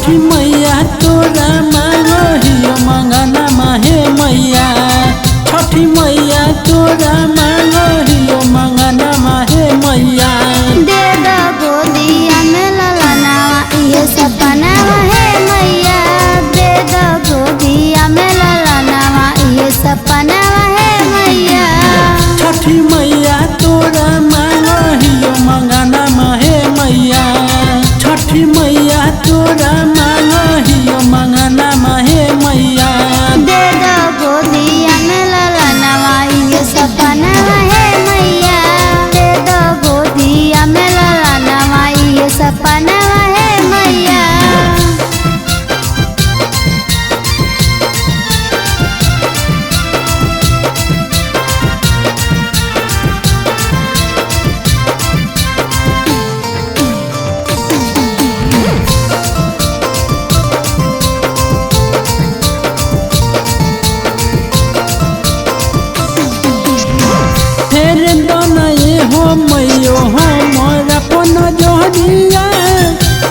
छठी मैया तोरा मांगहियो मंगना माहे मैया। छठी मैया तोरा मांगहियो मंगना माहे मैया। दे दो गोदिया में ललना ये सपना है मैया। दे दो गोदिया में ललना ये सपना है मैया। छठी मैया तोरा मांगहियो मंगना माहे मैया। छठी मैया तोरा मांगहियो मंगना माहे मैया। दे दो गोदिया में ललना ये सपना है मैया। दे दो गोदिया में ललना ये सपना है मैया। हो मैयो हो मोर अपन जोहरिया।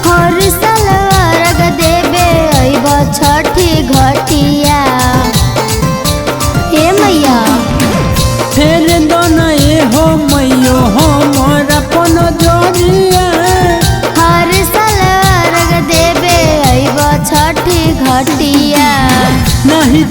हर साल अर्घ देबे अइब छठी घटिया हे मैया। फेर दनाए हो मैयो हो मोर अपन जोहरिया। हर साल अर्घ देबे अइब छठी घटिया। नहीं